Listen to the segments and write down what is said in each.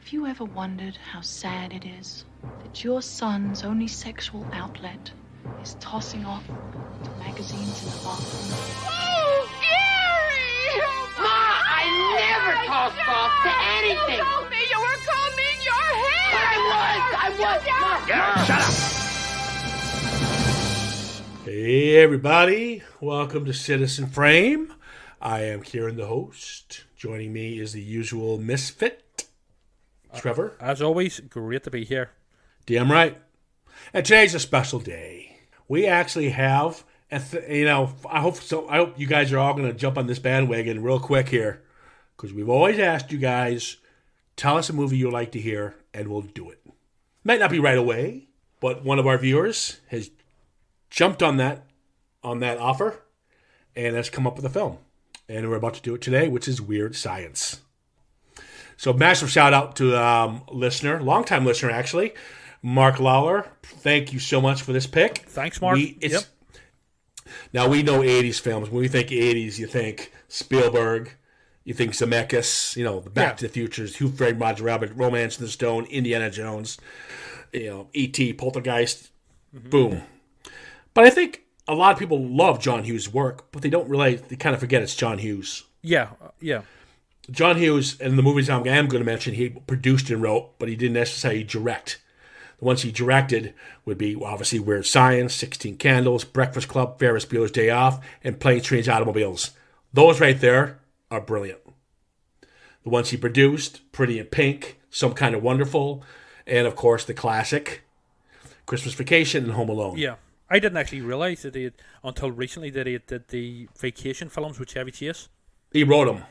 Have you ever wondered how sad it is that your son's only sexual outlet is tossing off to magazines in the bathroom? Oh, Gary! Ma, I never tossed off to anything. You told me you were combing your hair. But I was. Yeah, shut up. Hey, everybody. Welcome to Citizen Frame. I am Ciaran, the host. Joining me is the usual misfit, Trevor. As always, great to be here. Damn right. And today's a special day. We actually have, I hope you guys are all going to jump on this bandwagon real quick here, because we've always asked you guys, tell us a movie you'd like to hear, and we'll do it. Might not be right away, but one of our viewers has jumped on that offer and has come up with a film. And we're about to do it today, which is Weird Science. So massive shout out to longtime listener actually, Marc Lawler. Thank you so much for this pick. Thanks, Mark. Now we know 80s films. When we think 80s, you think Spielberg, you think Zemeckis, the Back to the Futures, Who Framed Roger Rabbit, Romance in the Stone, Indiana Jones, E.T., Poltergeist, boom. But I think a lot of people love John Hughes' work, but they kind of forget it's John Hughes. Yeah. John Hughes, and the movies I'm going to mention, he produced and wrote, but he didn't necessarily direct. The ones he directed would be, obviously, Weird Science, 16 Candles, Breakfast Club, Ferris Bueller's Day Off, and Planes, Trains, Automobiles. Those right there are brilliant. The ones he produced, Pretty in Pink, Some Kind of Wonderful, and, of course, the classic, Christmas Vacation and Home Alone. Yeah. I didn't actually realize that until recently that he did the vacation films with Chevy Chase. He wrote them.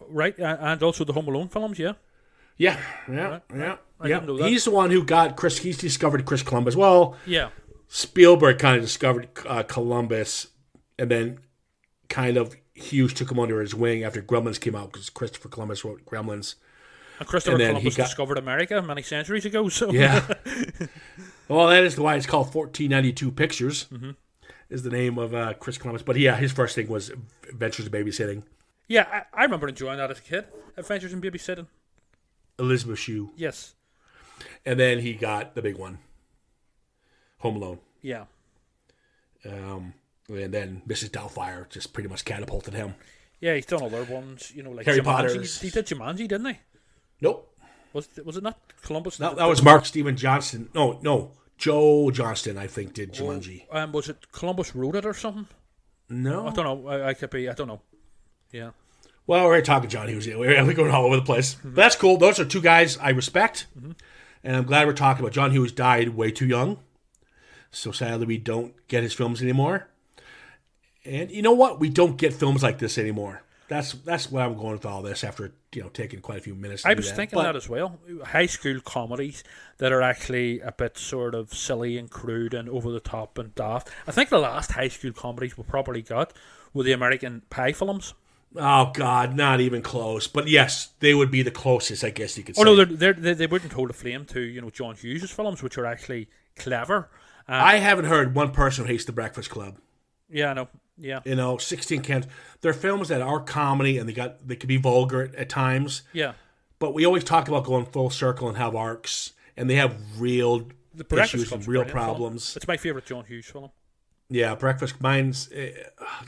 Right, and also the Home Alone films, yeah? Yeah. I didn't know that. He's the one who he's discovered Chris Columbus. Well, Yeah. Spielberg kind of discovered Columbus, and then kind of Hughes took him under his wing after Gremlins came out, because Christopher Columbus wrote Gremlins. And Christopher Columbus discovered America many centuries ago, so... Yeah. Well, that is why it's called 1492 Pictures, is the name of Chris Columbus. But yeah, his first thing was Adventures in Babysitting. Yeah, I remember enjoying that as a kid. Adventures in Babysitting. Elizabeth Shue. Yes. And then he got the big one, Home Alone. Yeah. And then Mrs. Doubtfire just pretty much catapulted him. Yeah, he's done other ones, like Harry Jumanji. Potter's. He did Jumanji, didn't he? Nope. Was it not Columbus? That was Mark Steven Johnston. No. Joe Johnston, I think, did Jumanji. Was it Columbus wrote it or something? No. I don't know. I could be. I don't know. Yeah. Well, we're talking John Hughes. We're going all over the place. But that's cool. Those are two guys I respect. And I'm glad we're talking about. John Hughes died way too young. So sadly, we don't get his films anymore. And you know what? We don't get films like this anymore. That's why I'm going with all this after taking quite a few minutes. I was thinking that as well. High school comedies that are actually a bit sort of silly and crude and over the top and daft. I think the last high school comedies we probably got were the American Pie films. Oh God, not even close. But yes, they would be the closest, I guess you could say. Oh no, they wouldn't hold a flame to John Hughes' films, which are actually clever. I haven't heard one person who hates The Breakfast Club. Yeah, I know. Yeah. 16 Cans. They're films that are comedy and they can be vulgar at times. Yeah. But we always talk about going full circle and have arcs, and they have real issues and real problems. It's my favorite John Hughes film. Yeah, Breakfast. Mine's.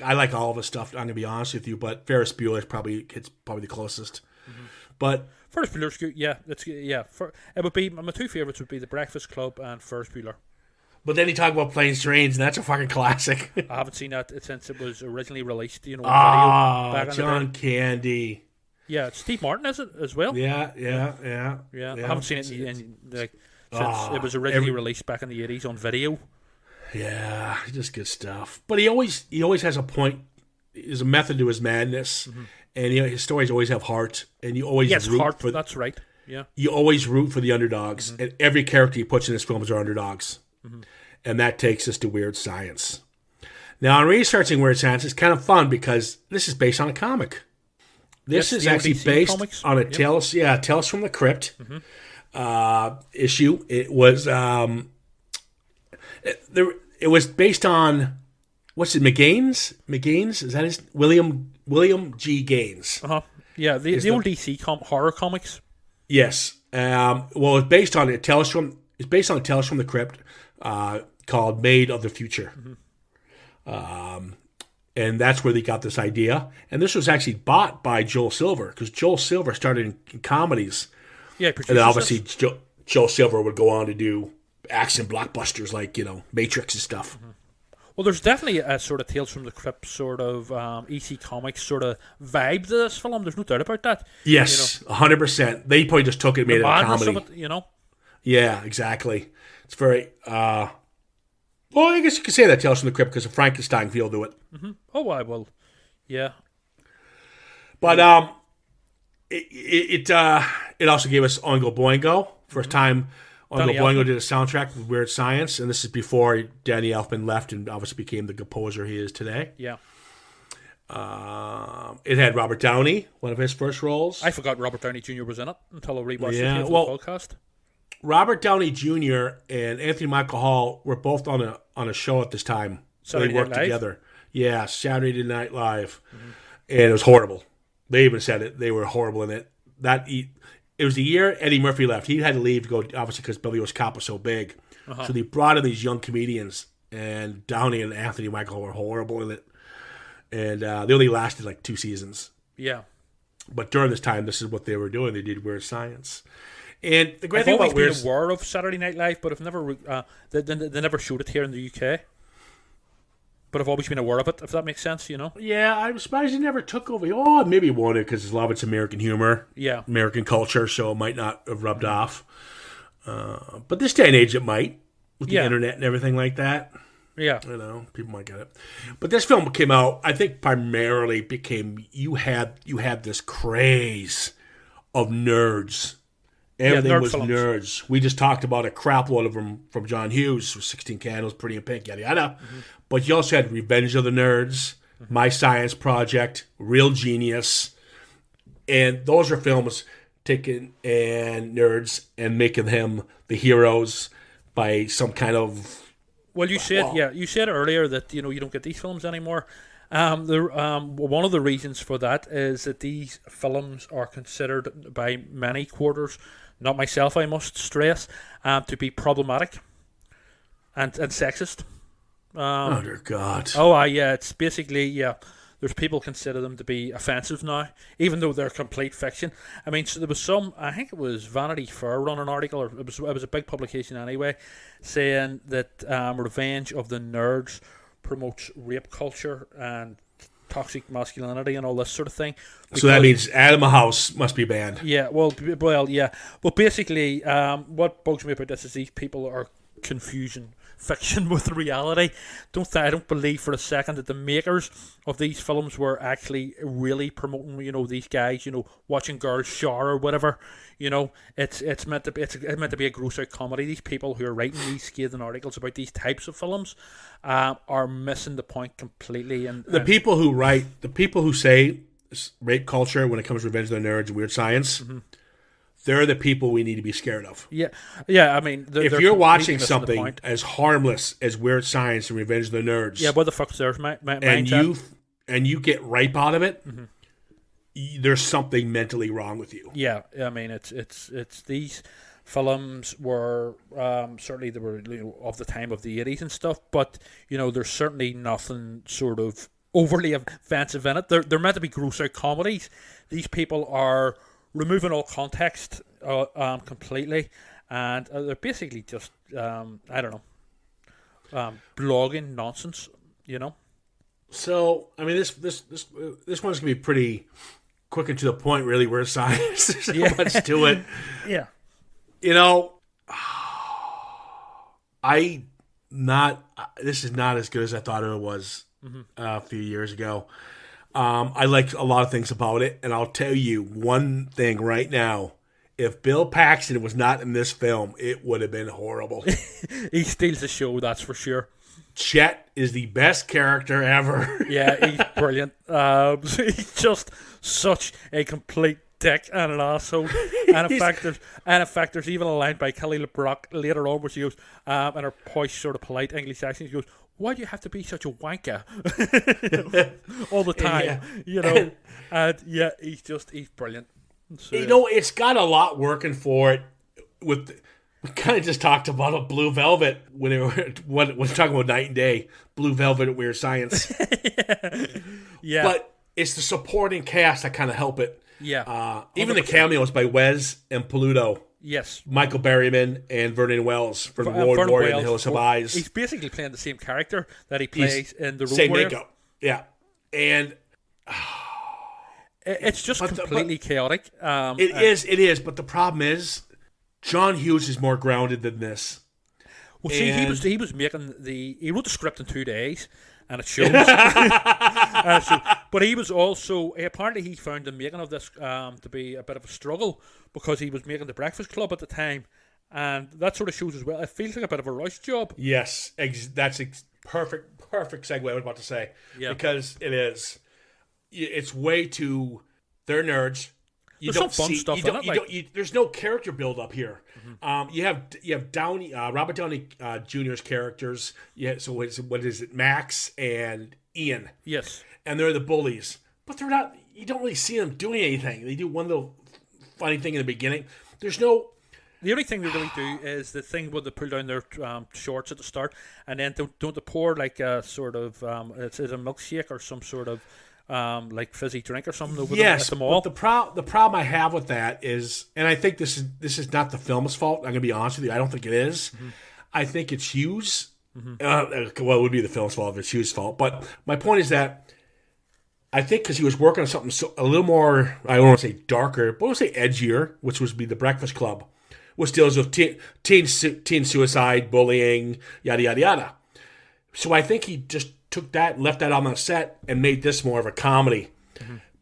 I like all of his stuff. I'm gonna be honest with you, but Ferris Bueller's probably the closest. But Ferris Bueller's good. Yeah, it would be my two favorites would be The Breakfast Club and Ferris Bueller. But then you talk about Planes, Trains, and that's a fucking classic. I haven't seen that since it was originally released. Video back John Candy. Yeah, Steve Martin is it as well? Yeah. I haven't seen it since it was originally released back in the 80s on video. Yeah, just good stuff. But he always has a point. There's a method to his madness, and his stories always have heart. And you always root for. That's right. Yeah, you always root for the underdogs, and every character he puts in his films are underdogs. And that takes us to Weird Science. Now, in researching Weird Science, it's kind of fun because this is based on a comic. This is actually based on a Tales from the Crypt issue. It was it was based on McGaines? McGaines, is that his William G. Gaines? Yeah, the old DC horror comics. Yes. Well, it's based on Tales from the Crypt, called Made of the Future. And that's where they got this idea. And this was actually bought by Joel Silver, because Joel Silver started in comedies. Yeah, and then obviously Joel Silver would go on to do action blockbusters like, Matrix and stuff. Well, there's definitely a sort of Tales from the Crypt sort of EC Comics sort of vibe to this film. There's no doubt about that. Yes, 100%. They probably just took it and made it a comedy. Of it, Yeah, exactly. It's very... well, I guess you could say that Tales from the Crypt because of Frankenstein feel to it. Mm-hmm. Oh, I will. Yeah. But it also gave us Oingo Boingo. First time Oingo Boingo did a soundtrack with Weird Science, and this is before Danny Elfman left and obviously became the composer he is today. Yeah. It had Robert Downey, one of his first roles. I forgot Robert Downey Jr. was in it until I rewatched it for the podcast. Robert Downey Jr. and Anthony Michael Hall were both on a show at this time. So they worked together. Yeah, Saturday Night Live. Mm-hmm. And it was horrible. They even said it. They were horrible in it. It was the year Eddie Murphy left. He had to leave to go, obviously, because Billy was Cop was so big. So they brought in these young comedians, and Downey and Anthony Michael were horrible in it. And they only lasted like 2 seasons. Yeah. But during this time, this is what they were doing. They did Weird Science. And the great thing about I've always been aware of Saturday Night Live, but I've never they never showed it here in the UK. But I've always been aware of it, if that makes sense, Yeah, I'm surprised he never took over. Oh, maybe he wanted because a lot of it's American humor, American culture, so it might not have rubbed off. But this day and age, it might, with the internet and everything like that. Yeah. People might get it. But this film came out, I think, primarily became, you had this craze of nerds. Everything was films. Nerds. We just talked about a crap load of them from John Hughes, 16 Candles, Pretty in Pink, yada yada. Mm-hmm. But you also had Revenge of the Nerds, My Science Project, Real Genius, and those are films taking and nerds and making them the heroes by some kind of. Well, you said earlier that you don't get these films anymore. One of the reasons for that is that these films are considered by many quarters, not myself, I must stress, to be problematic and sexist. Oh dear God! It's basically There's people consider them to be offensive now, even though they're complete fiction. I mean, so there was I think it was Vanity Fair run an article, or it was a big publication anyway, saying that Revenge of the Nerds promotes rape culture and toxic masculinity and all this sort of thing. So that means Animal House must be banned. Yeah, well, yeah. Well, basically, what bugs me about this is these people are confusing fiction with reality. I don't believe for a second that the makers of these films were actually really promoting, these guys, watching girls shower or whatever. It's meant to be a gross out comedy. These people who are writing these scathing articles about these types of films are missing the point completely. And the people who say rape culture when it comes to Revenge of the Nerds and Weird Science. Mm-hmm. They're the people we need to be scared of. Yeah. I mean, if you're watching something as harmless as Weird Science and Revenge of the Nerds, yeah, what the fuck's there's and you get ripe out of it, mm-hmm. There's something mentally wrong with you. Yeah, I mean, it's these films were certainly they were of the time of the 80s and stuff, but there's certainly nothing sort of overly offensive in it. They're meant to be gross out comedies. These people are removing all context completely, and they're basically just blogging nonsense, So I mean, this one's gonna be pretty quick and to the point, really. Weird Science, there's so much to it. Yeah, this is not as good as I thought it was a few years ago. I liked a lot of things about it, and I'll tell you one thing right now. If Bill Paxton was not in this film, it would have been horrible. He steals the show, that's for sure. Chet is the best character ever. Yeah, he's brilliant. He's just such a complete dick and an asshole. And in fact, there's even a line by Kelly LeBrock later on where she goes, in her posh, sort of polite English accent, she goes, "Why do you have to be such a wanker?" All the time, And he's brilliant. So, it's got a lot working for it. We kind of just talked about a Blue Velvet when talking about Night and Day. Blue Velvet at Weird Science. yeah. But it's the supporting cast that kind of help it. Yeah. Even the cameos by Wes and Paluto. Yes. Michael Berryman and Vernon Wells for the Road Vernon Warrior and Wells, the Hills of Eyes. He's basically playing the same character that he plays in the Road same Warrior. makeup. Yeah. And it's just completely chaotic. It is. But the problem is, John Hughes is more grounded than this. Well, see, he was making he wrote the script in 2 days, and it shows. But he was also apparently he found the making of this to be a bit of a struggle because he was making the Breakfast Club at the time, and that sort of shows as well. It feels like a bit of a rush job. Yes, that's perfect segue I was about to say. Yeah. Because it is. It's way too. They're nerds. There's some fun stuff in it. There's no character build up here. You have Downey, Robert Downey Jr.'s characters. Yeah, so what is it? Max and Ian. Yes, and they're the bullies, but they're not. You don't really see them doing anything. They do one little funny thing in the beginning. There's no. The only thing they really do is the thing where they pull down their shorts at the start, and then don't they pour like a sort of it's a milkshake or some sort of like fizzy drink or something over them at the mall. But the problem I have with that is, and I think this is not the film's fault. I'm going to be honest with you. I don't think it is. I think it's Hughes. Well, it would be the film's fault if it's Hughes' fault. But my point is that I think because he was working on something a little more, I don't want to say darker, but we'll say edgier, which would be The Breakfast Club, which deals with teen suicide, bullying, yada, yada, yada. So I think he just took that and left that on the set and made this more of a comedy.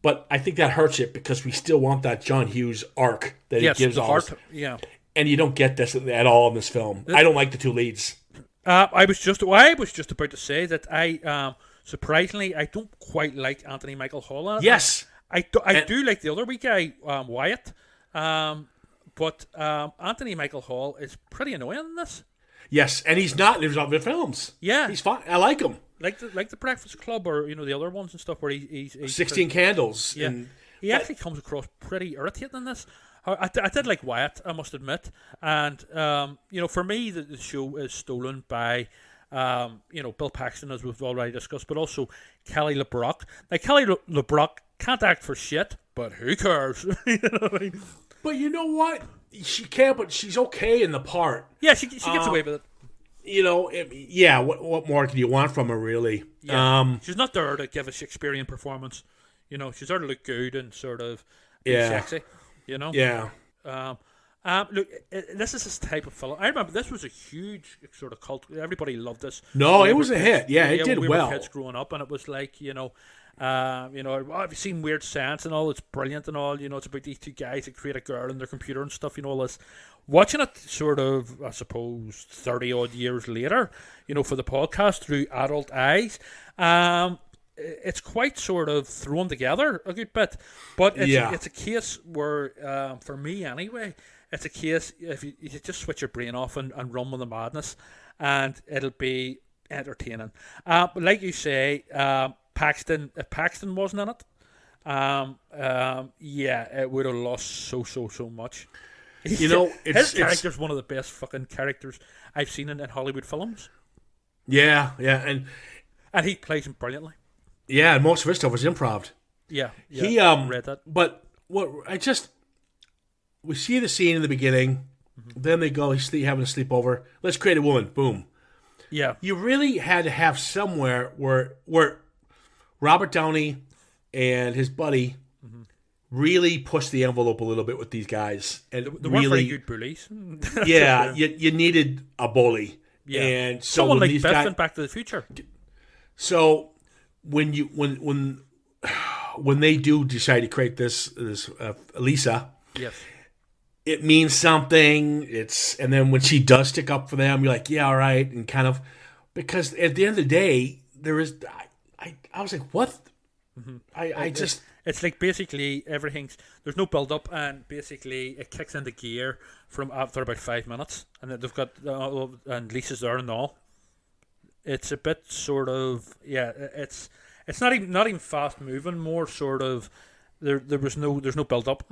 But I think that hurts it because we still want that John Hughes arc that he gives us. Yeah. And you don't get this at all in this film. I don't like the two leads. I was just about to say that I surprisingly I don't quite like Anthony Michael Hall. Yes. I do like the other wee guy, Wyatt. But Anthony Michael Hall is pretty annoying in this. Yes, and he's not in his other films. Yeah. He's fine. I like him. Like the Breakfast Club or the other ones and stuff where he's 16 Candles. Yeah. He actually comes across pretty irritating in this. I did like Wyatt, I must admit. And, for me, the show is stolen by, Bill Paxton, as we've already discussed, but also Kelly LeBrock. Now, Kelly LeBrock can't act for shit, but who cares? You know what I mean? But you know what? She can't, but she's okay in the part. Yeah, she gets away with it. What more can you want from her, really? Yeah. She's not there to give a Shakespearean performance. She's there to look good and sort of be sexy. Yeah. Look, this is this type of film. I remember this was a huge sort of cult. Everybody loved this. No, it was a hit. Yeah, it did well. We were kids growing up, and it was like, have you seen Weird Science and all? It's brilliant and all. It's about these two guys that create a girl on their computer and stuff. All this. Watching it sort of, I suppose, 30 odd years later, for the podcast through adult eyes, it's quite sort of thrown together a good bit. But it's a case where, for me anyway, it's a case if you just switch your brain off and run with the madness, and it'll be entertaining. But like you say, if Paxton wasn't in it, it would have lost so much. His character's one of the best fucking characters I've seen in Hollywood films. Yeah, and he plays him brilliantly. Yeah, and most of his stuff was improv. Yeah, he read that. But we see the scene in the beginning, then they go he's having a sleepover. Let's create a woman. Boom. Yeah, you really had to have somewhere where Robert Downey and his buddy really pushed the envelope a little bit with these guys, and they weren't very good bullies. Yeah, you needed a bully. Yeah, and so someone like these Biff guys, in Back to the Future. So when they do decide to create this Lisa, yes, it means something. And then when she does stick up for them, you're like, yeah, all right, and kind of because at the end of the day, there is. I was like, what? It's like basically everything's there's no build up and basically it kicks into gear from after about 5 minutes and then they've got and Lisa's there and all. It's a bit sort of it's not even fast moving, more sort of there's no build up.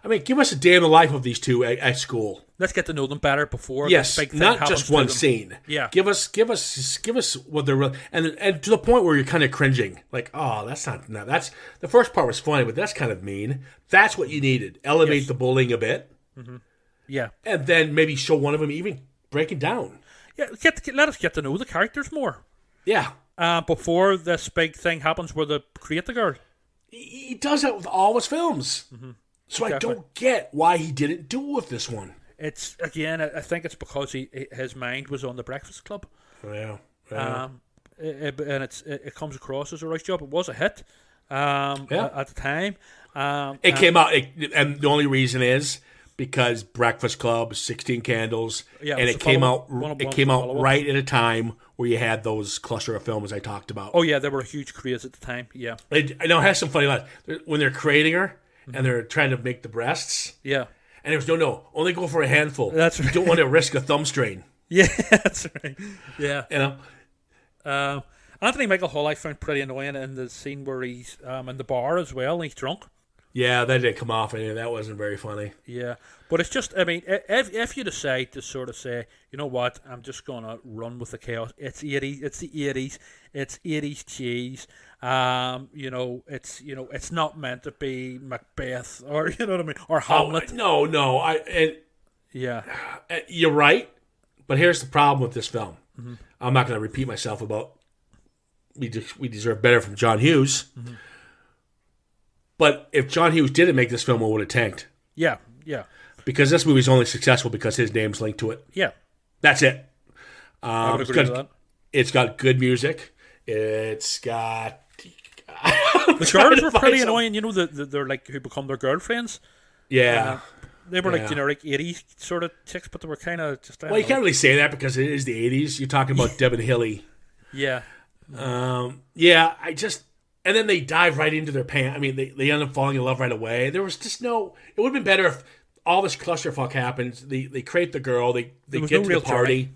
I mean, give us a day in the life of these two at school. Let's get to know them better before Yes, this big thing not happens just to one them. scene. Yeah. Give us what they're really, and to the point where you're kind of cringing, like, oh, that's not. No, that's the first part was funny, but that's kind of mean. That's what you needed. Elevate the bullying a bit, Yeah. and then maybe show one of them even breaking down. Yeah. Let us get to know the characters more Yeah, before this big thing happens where they create the girl. he does that with all his films. So I Exactly. don't get why he didn't do it with this one. It's again, I think it's because his mind was on the Breakfast Club. Yeah. And it comes across as a right job. It was a hit at the time. It came out, and the only reason is because Breakfast Club, 16 Candles, Yeah, and was it the came follow-up. out. One It of came the out follow-ups. right at a time where you had those cluster of films I talked about. Oh yeah, they were a huge craze at the time. Yeah, I know it has some funny lines when they're creating her and they're trying to make the breasts. yeah, And it was no, only go for a handful. That's You right. don't want to risk a thumb strain. yeah. That's right. Yeah. You know. Anthony Michael Hall I found pretty annoying in the scene where he's in the bar as well and he's drunk. Yeah, that didn't come off. And that wasn't very funny. Yeah, but it's just, I mean, if you decide to sort of say, you know what, I'm just gonna run with the chaos. It's 80s. It's the 80s. It's 80s cheese. It's not meant to be Macbeth or you know what I mean, or Hamlet. No. Yeah, You're right. But here's the problem with this film. I'm not going to repeat myself about we deserve better from John Hughes. But if John Hughes didn't make this film, it would have tanked. yeah, Because this movie's only successful because his name's linked to it. yeah. That's it. I would It's agree got, with that. it's got good music. It's got. The girls were pretty annoying. You know, they're like who become their girlfriends. Yeah. They were like Yeah. generic 80s sort of chicks, but they were kind of just. Well, you can't really say that because it is the 80s. You're talking about Deb and Hilly. Yeah, Yeah, and then they dive right into their pants. I mean, they end up falling in love right away. There was just no. It would have been better if all this clusterfuck happens. They create the girl. They was get no to real the party, journey.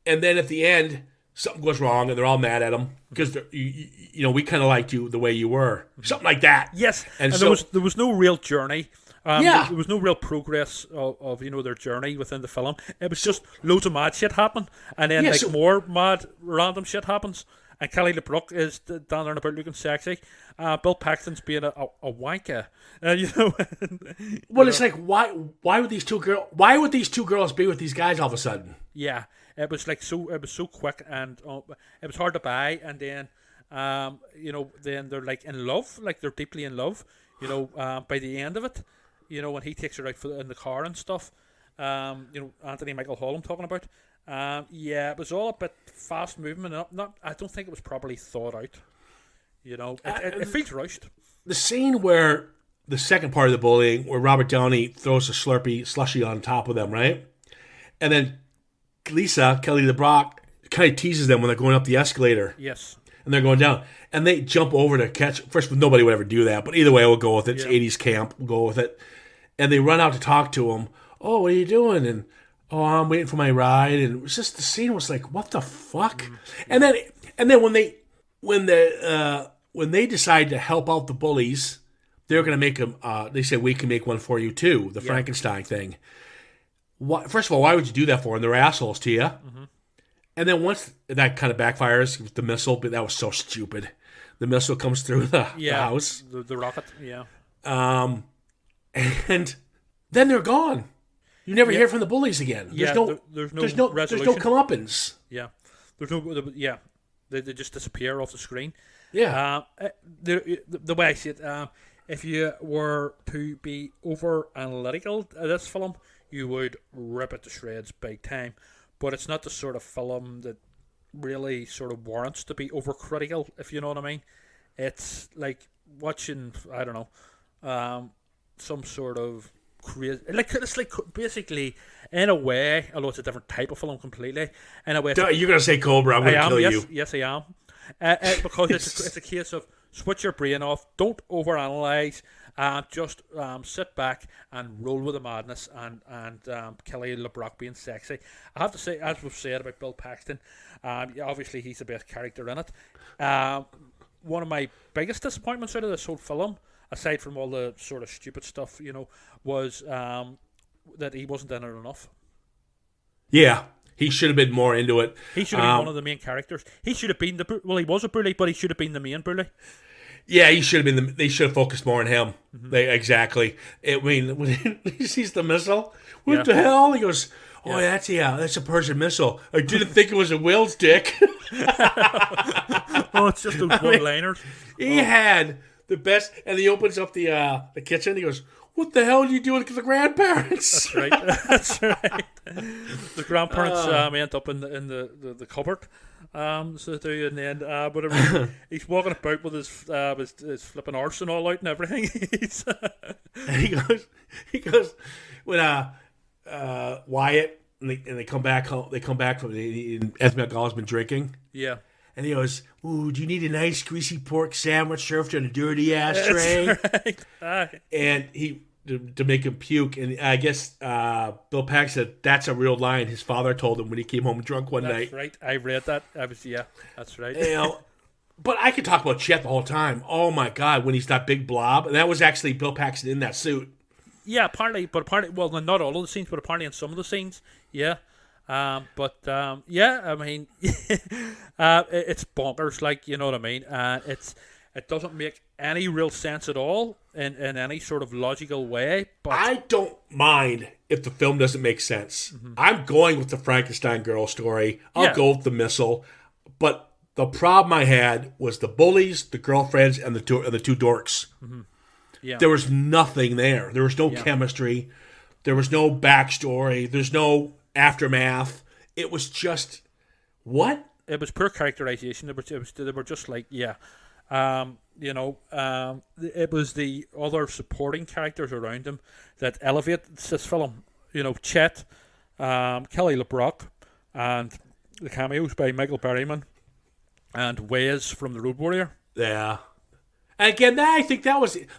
and then at the end something goes wrong, and they're all mad at him because we kind of liked you the way you were, something like that. yes, And and so- there was no real journey. Yeah. There was no real progress of their journey within the film. It was just loads of mad shit happen, and then Yeah, so- more mad random shit happens. And Kelly LeBrook is down there and about looking sexy. Bill Paxton's being a wanker. Well, it's like why would these two girls be with these guys all of a sudden? Yeah, it was so quick and it was hard to buy. And then then they're like in love, like they're deeply in love. By the end of it, when he takes her out in the car and stuff. Anthony Michael Hall I'm talking about. It was all a bit fast moving and not. I don't think it was properly thought out. It feels rushed. The scene where the second part of the bullying, where Robert Downey throws a slushy on top of them, right? And then Lisa, Kelly LeBrock, kind of teases them when they're going up the escalator Yes. and they're going down. And they jump over to catch. First, nobody would ever do that. But either way, we'll go with it. It's 80s camp. We'll go with it. And they run out to talk to him. Oh, what are you doing? And, oh, I'm waiting for my ride. And it was just, the scene was like, what the fuck? And then when they decide to help out the bullies, they're going to make them, they say, we can make one for you too. The Frankenstein thing. First of all, why would you do that for them? They're assholes to you. And then once that kind of backfires with the missile, but that was so stupid. The missile comes through the house. The rocket, yeah. And then they're gone. You never hear from the bullies again. There's no resolution. comeuppance. Yeah. They just disappear off the screen. Yeah. The way I see it, if you were to be over analytical at this film, you would rip it to shreds big time. But it's not the sort of film that really sort of warrants to be overcritical, if you know what I mean. It's like watching, I don't know, some sort of crazy, it's like basically, in a way, although it's a different type of film completely, in a way, You're going to say Cobra, I'm going to kill you. Yes, I am. Because it's a case of switch your brain off, don't overanalyze, just sit back and roll with the madness and Kelly LeBrock being sexy. I have to say, as we've said about Bill Paxton, obviously he's the best character in it. One of my biggest disappointments out of this whole film, aside from all the sort of stupid stuff, was that he wasn't in it enough. Yeah, he should have been more into it. He should have been one of the main characters. He should have been he was a bully, but he should have been the main bully. Yeah, he should have been. They should have focused more on him. Exactly. I mean, when he sees the missile, what the hell? He goes, "Oh, that's a Persian missile. I didn't think it was a Will's dick." Oh, it's just those one-liners. He had the best, and he opens up the kitchen. He goes, "What the hell are you doing to the grandparents?" That's right. That's right. The grandparents end up in the cupboard. So they do in the end. But I mean, he's walking about with his flipping arse and all out and everything. And he goes when Wyatt and they come back home. They come back from Anthony McGall's been drinking. Yeah. And he goes, "Ooh, do you need a nice greasy pork sandwich served on a dirty ass tray?" That's right. And he to make him puke. And I guess Bill Paxton said that's a real line his father told him when he came home drunk one night. That's right. I read that. That's right. But I could talk about Chet the whole time. Oh my God, when he's that big blob, and that was actually Bill Paxton in that suit. Yeah, partly. Well, not all of the scenes, but apparently in some of the scenes. Yeah. I mean, it's bonkers, like, you know what I mean? It doesn't make any real sense at all in any sort of logical way. But I don't mind if the film doesn't make sense. I'm going with the Frankenstein girl story. I'll go with the missile. But the problem I had was the bullies, the girlfriends, and the two dorks. Yeah. There was nothing there. There was no chemistry. There was no backstory. There's no aftermath. It was just what? It was poor characterization. They were just like, it was the other supporting characters around him that elevate this film. Chet, Kelly LeBrock, and the cameos by Michael Berryman and Wes from The Road Warrior. Yeah. And again, I think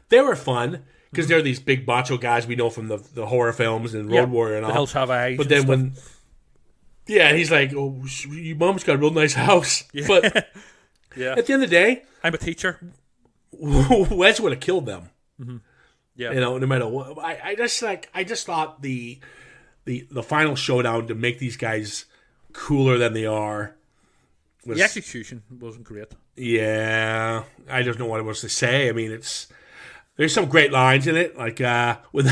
they were fun. Because they're these big macho guys we know from the horror films and Road Warrior and all. The Hills Have Eyes. But then and he's like, "Oh, your mom's got a real nice house." Yeah. But at the end of the day, I'm a teacher. Wes would have killed them. Yeah, no matter what. I just thought the final showdown to make these guys cooler than they are. The execution wasn't great. Yeah, I don't know what I was to say. I mean, there's some great lines in it, like when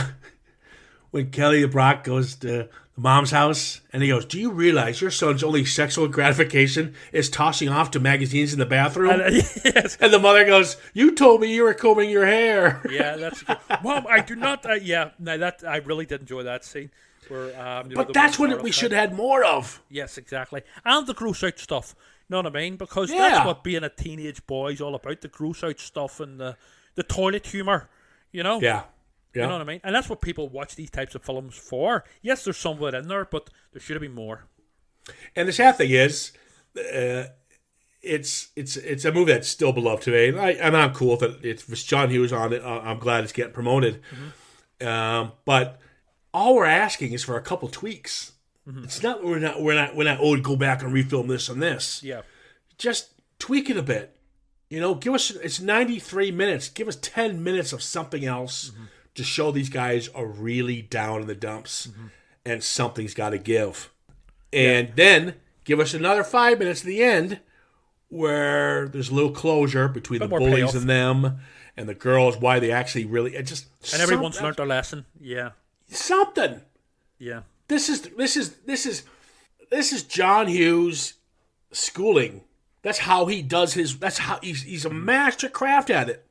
Kelly LeBrock goes to the mom's house and he goes, "Do you realize your son's only sexual gratification is tossing off to magazines in the bathroom?" Yes. And the mother goes, "You told me you were combing your hair." Yeah, that's good. Mom, I do not. I really did enjoy that scene. Where, but that's what we should have had more of. Yes, exactly. And the gross out stuff. You know what I mean? Because that's what being a teenage boy is all about, the gross out stuff and the toilet humour, Yeah. You know what I mean? And that's what people watch these types of films for. Yes, there's some of it in there, but there should have been more. And the sad thing is, it's a movie that's still beloved today. And I'm cool that it's John Hughes on it. I'm glad it's getting promoted. But all we're asking is for a couple tweaks. It's not we're not go back and refilm this and this. Yeah. Just tweak it a bit. Give us, it's 93 minutes. Give us 10 minutes of something else to show these guys are really down in the dumps and something's got to give. And then give us another 5 minutes at the end where there's a little closure between the bullies payoff. and them and the girls, why they actually really, and everyone's learned their lesson. Yeah. Something. Yeah. This is John Hughes schooling. That's how he does his. That's how he's a master craft at it.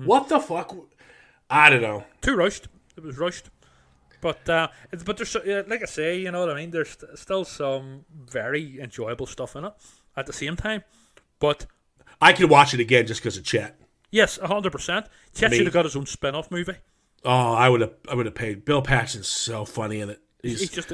What the fuck? I don't know. Too rushed. It was rushed. But there's like I say, you know what I mean. There's still some very enjoyable stuff in it at the same time. But I could watch it again just because of Chet. Yes, 100%. Chet should have got his own spin-off movie. Oh, I would have paid. Bill Paxton's so funny in it. He's just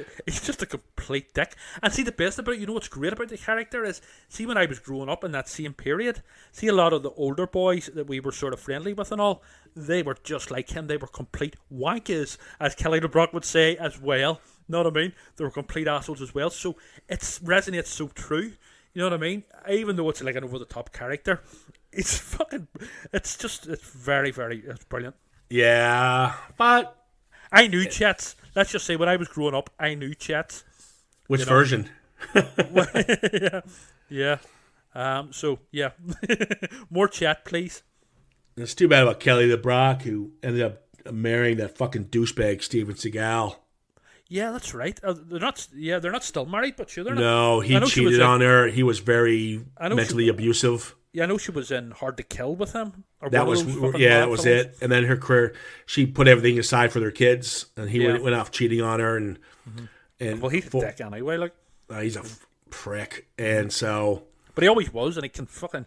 a complete dick. And see, the best about it, what's great about the character is, see, when I was growing up in that same period, see a lot of the older boys that we were sort of friendly with and all, they were just like him. They were complete wankers, as Kelly LeBrock would say as well. You know what I mean? They were complete assholes as well. So it resonates so true. You know what I mean? Even though it's like an over-the-top character, It's fucking. It's very, it's brilliant. Yeah, but I knew Chet. Let's just say when I was growing up, I knew Chet. which version? Yeah. So yeah, more Chet, please. It's too bad about Kelly LeBrock, who ended up marrying that fucking douchebag Steven Seagal. Yeah, that's right. They're not. Yeah, they're not still married, but sure, they're not. No, he cheated on her. He was very mentally abusive. Yeah, I know she was in Hard to Kill with him. That was it. And then her career, she put everything aside for their kids, and he went off cheating on her. And well, he's a dick anyway. Like he's a prick, and so. But he always was, and he can fucking.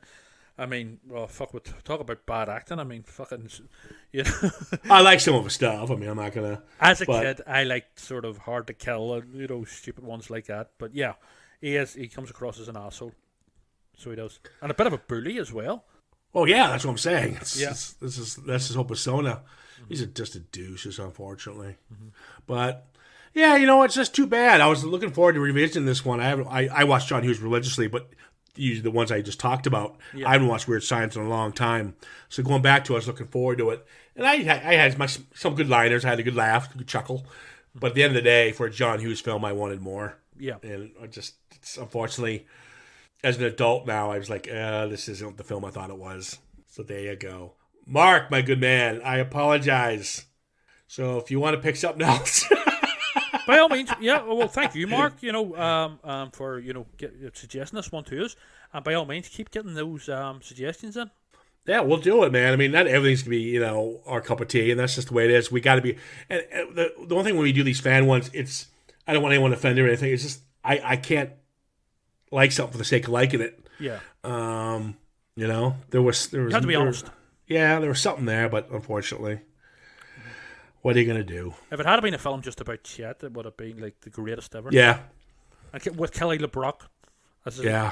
I mean, well, talk about bad acting. I mean, fucking, you know. I like some of his stuff. I mean, I'm not gonna. As a kid, I liked sort of Hard to Kill, stupid ones like that. But yeah, he comes across as an asshole. So he does, and a bit of a bully as well. Oh yeah, that's what I'm saying. That's his whole persona. He's just a douche, unfortunately. But yeah, it's just too bad. I was looking forward to revisiting this one. I watched John Hughes religiously, but usually the ones I just talked about, I haven't watched Weird Science in a long time. So going back to it, I was looking forward to it, and I had some good liners. I had a good laugh, a good chuckle. But at the end of the day, for a John Hughes film, I wanted more. Yeah, and it's unfortunately. As an adult now, I was like, this isn't the film I thought it was. So there you go. Mark, my good man, I apologize. So if you want to pick something else. By all means, yeah. Well, thank you, Mark, for, suggesting this one to us. And by all means, keep getting those suggestions in. Yeah, we'll do it, man. I mean, not everything's going to be, our cup of tea, and that's just the way it is. We got to be. And the one thing when we do these fan ones, I don't want anyone offended or anything. It's just, I can't like something for the sake of liking it. Yeah. There was. You have to be honest. Yeah, there was something there, but unfortunately, what are you gonna do? If it had been a film just about Chet, it would have been like the greatest ever. Yeah. And with Kelly LeBrock. Yeah.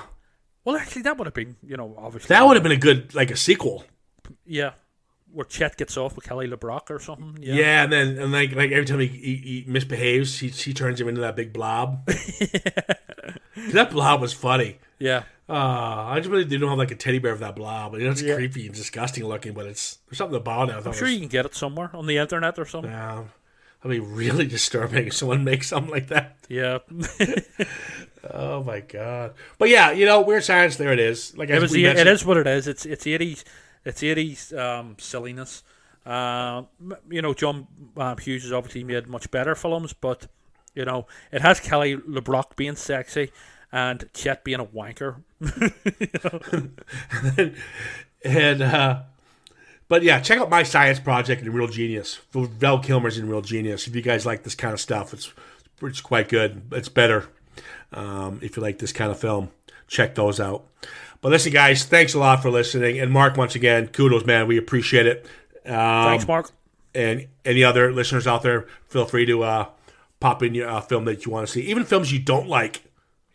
Well, actually, that would have been, obviously. That would have been a good, like a sequel. Yeah. Where Chet gets off with Kelly LeBrock or something. Yeah, and then like every time he misbehaves, she turns him into that big blob. That blob was funny. Yeah. I just really don't have like a teddy bear of that blob. It's creepy and disgusting looking, but there's something about it. I'm sure you can get it somewhere on the internet or something. Yeah. That'd be really disturbing if someone makes something like that. Yeah. Oh my god. But yeah, Weird Science, there it is. Like it is what it is. It's 80s silliness. John Hughes has obviously made much better films, but it has Kelly LeBrock being sexy and Chet being a wanker. But yeah, check out My Science Project and Real Genius. Val Kilmer's in Real Genius. If you guys like this kind of stuff, it's quite good. It's better if you like this kind of film. Check those out. But listen, guys, thanks a lot for listening. And Mark, once again, kudos, man. We appreciate it. Thanks, Mark. And any other listeners out there, feel free to pop in your film that you want to see. Even films you don't like.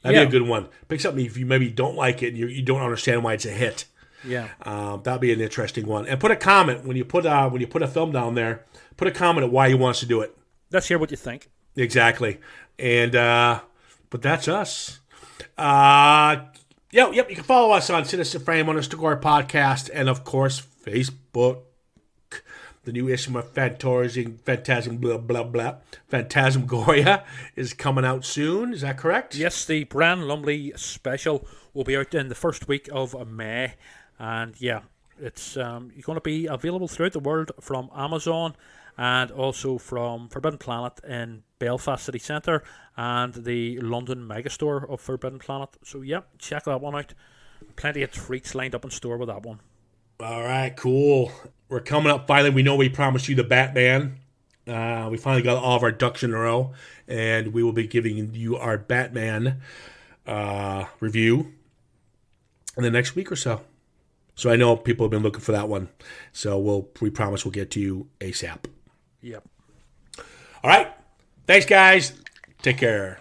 That'd be a good one. Pick something if you maybe don't like it and you don't understand why it's a hit. Yeah. That'd be an interesting one. And put a comment when you put a film down there. Put a comment at why you want us to do it. Let's hear what you think. Exactly. And but that's us. Yep. You can follow us on Sinister Frame _ podcast, and of course Facebook. The new issue of Phantasmagoria is coming out soon. Is that correct? Yes, the Bran Lumley special will be out in the first week of May, and yeah, it's going to be available throughout the world from Amazon and also from Forbidden Planet in Belfast City Centre and the London Megastore of Forbidden Planet. So yeah, check that one out. Plenty of treats lined up in store with that one. All right, cool. We're coming up finally. We know we promised you the Batman. We finally got all of our ducks in a row, and we will be giving you our Batman review in the next week or so. So I know people have been looking for that one. So we promise we'll get to you ASAP. Yep. All right. Thanks, guys. Take care.